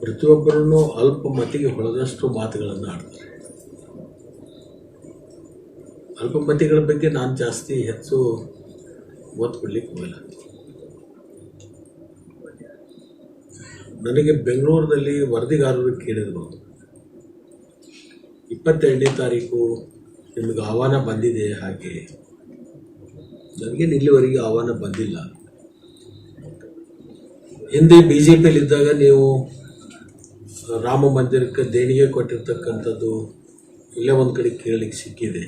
ಪ್ರತಿಯೊಬ್ಬರೂ ಅಲ್ಪ ಮಟ್ಟಿಗೆ ಹೊಳೆದಷ್ಟು ಮಾತುಗಳನ್ನು ಆಡ್ತಾರೆ. ಅಲ್ಪಮತಿಗಳ ಬಗ್ಗೆ ನಾನು ಜಾಸ್ತಿ ಹೆಚ್ಚು ಒತ್ತು ಕೊಡ್ಲಿಕ್ಕೆ ಹೋಗಲ್ಲ. ನನಗೆ ಬೆಂಗಳೂರಿನಲ್ಲಿ ವರದಿಗಾರರು ಕೇಳಿದ್ರು, 22ನೇ ತಾರೀಕು ನಿಮಗೆ ಆಹ್ವಾನ ಬಂದಿದೆ. ಹಾಗೆ ನನಗೆ ಇಲ್ಲಿವರೆಗೆ ಆಹ್ವಾನ ಬಂದಿಲ್ಲ. ಹಿಂದೆ BJPಯಲ್ಲಿದ್ದಾಗ ನೀವು ರಾಮ ಮಂದಿರಕ್ಕೆ ದೇಣಿಗೆ ಕೊಟ್ಟಿರ್ತಕ್ಕಂಥದ್ದು ಇಲ್ಲೇ ಒಂದು ಕಡೆ ಕೇಳಲಿಕ್ಕೆ ಸಿಕ್ಕಿದೆ,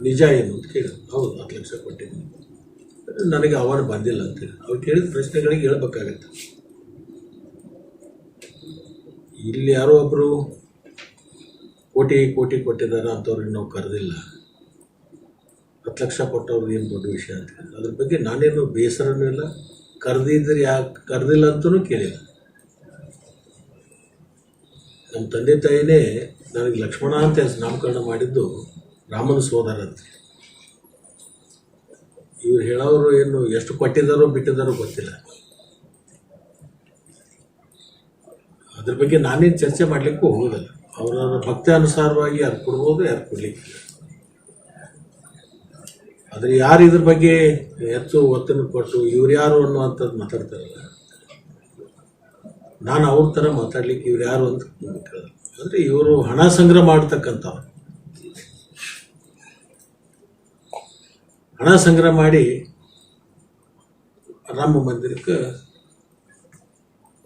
ನಿಜ ಏನು ಅಂತ ಕೇಳಿದ್ರು. ಹೌದು, 10 ಲಕ್ಷ ಕೊಟ್ಟಿದ್ದೀನಿ, ನನಗೆ ಆಹ್ವಾನ ಬಂದಿಲ್ಲ ಅಂತೇಳಿ ಅವ್ರು ಕೇಳಿದ ಪ್ರಶ್ನೆಗಳಿಗೆ ಹೇಳ್ಬೇಕಾಗತ್ತೆ. ಇಲ್ಲಿ ಯಾರೋ ಒಬ್ಬರು ಕೋಟಿ ಕೊಟ್ಟಿದ್ದಾರೆ ಅಂಥವ್ರಿಗೆ ನಾವು ಕರೆದಿಲ್ಲ. 10 ಲಕ್ಷ ಕೊಟ್ಟವ್ರಿಗೆ ಏನು ದೊಡ್ಡ ವಿಷಯ ಅಂತ ಹೇಳಿ ಅದ್ರ ಬಗ್ಗೆ ನಾನೇನು ಬೇಸರನೂ ಇಲ್ಲ. ಕರೆದಿದ್ರೆ ಯಾಕೆ ಕರೆದಿಲ್ಲ ಅಂತಲೂ ಕೇಳಿಲ್ಲ. ನಮ್ಮ ತಂದೆ ತಾಯಿನೇ ನನಗೆ ಲಕ್ಷ್ಮಣ ಅಂತ ನಾಮಕರಣ ಮಾಡಿದ್ದು ರಾಮನ ಸೋದರ ಅಂತ. ಇವ್ರು ಹೇಳೋರು ಏನು ಎಷ್ಟು ಕೊಟ್ಟಿದ್ದಾರೋ ಬಿಟ್ಟಿದ್ದಾರೋ ಗೊತ್ತಿಲ್ಲ. ಅದ್ರ ಬಗ್ಗೆ ನಾನೇನು ಚರ್ಚೆ ಮಾಡಲಿಕ್ಕೂ ಹೋಗೋದಲ್ಲ. ಅವರ ಭಕ್ತಿ ಅನುಸಾರವಾಗಿ ಯಾರು ಕೊಡ್ಬೋದು, ಯಾರು ಕೊಡ್ಲಿಕ್ಕೆ. ಆದರೆ ಯಾರು ಇದ್ರ ಬಗ್ಗೆ ಹೆಚ್ಚು ಒತ್ತನ್ನು ಕೊಟ್ಟು ಇವ್ರು ಯಾರು ಅನ್ನುವಂಥದ್ದು ಮಾತಾಡ್ತಾರಲ್ಲ, ನಾನು ಅವ್ರ ಥರ ಮಾತಾಡ್ಲಿಕ್ಕೆ ಇವ್ರು ಯಾರು ಅಂತ ಕೇಳಿದೆ. ಅಂದರೆ ಇವರು ಹಣ ಸಂಗ್ರಹ ಮಾಡ್ತಕ್ಕಂಥವ್ರು, ಹಣ ಸಂಗ್ರಹ ಮಾಡಿ ರಾಮ ಮಂದಿರಕ್ಕೆ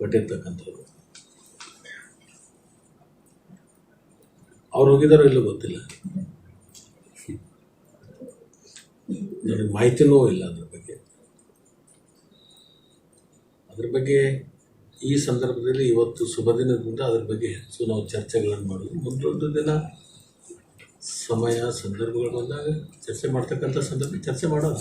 ಕೊಟ್ಟಿರ್ತಕ್ಕಂಥವ್ರು. ಅವ್ರು ಹೋಗಿದಾರೋ ಇಲ್ಲೋ ಗೊತ್ತಿಲ್ಲ, ನನಗೆ ಮಾಹಿತಿನೂ ಇಲ್ಲ ಅದ್ರ ಬಗ್ಗೆ. ಈ ಸಂದರ್ಭದಲ್ಲಿ ಇವತ್ತು ಶುಭ ದಿನದಿಂದ ಅದ್ರ ಬಗ್ಗೆ ಹೆಚ್ಚು ನಾವು ಚರ್ಚೆಗಳನ್ನು ಮಾಡೋದು. ಮುಂದೊಂದು ದಿನ ಸಮಯ ಸಂದರ್ಭಗಳು ಬಂದಾಗ ಚರ್ಚೆ ಮಾಡ್ತಕ್ಕಂಥ ಸಂದರ್ಭ ಚರ್ಚೆ ಮಾಡೋದು.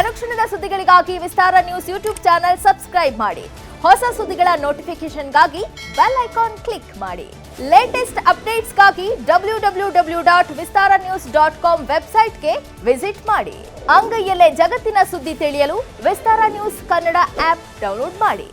ಅನುಕ್ಷಣದ ಸುದ್ದಿಗಳಿಗಾಗಿ ವಿಸ್ತಾರ ನ್ಯೂಸ್ ಯೂಟ್ಯೂಬ್ ಚಾನೆಲ್ ಸಬ್ಸ್ಕ್ರೈಬ್ ಮಾಡಿ. ಹೊಸ ಸುದ್ದಿಗಳ ನೋಟಿಫಿಕೇಶನ್ಗಾಗಿ ಬೆಲ್ ಐಕಾನ್ ಕ್ಲಿಕ್ ಮಾಡಿ. ಲೇಟೆಸ್ಟ್ ಅಪ್ಡೇಟ್ಸ್ಗಾಗಿ www.vistaranews.com ವೆಬ್ಸೈಟ್ಗೆ ವಿಸಿಟ್ ಮಾಡಿ. ಅಂಗೈಯಲ್ಲೇ ಜಗತ್ತಿನ ಸುದ್ದಿ ತಿಳಿಯಲು ವಿಸ್ತಾರ ನ್ಯೂಸ್ ಕನ್ನಡ ಆಪ್ ಡೌನ್ಲೋಡ್ ಮಾಡಿ.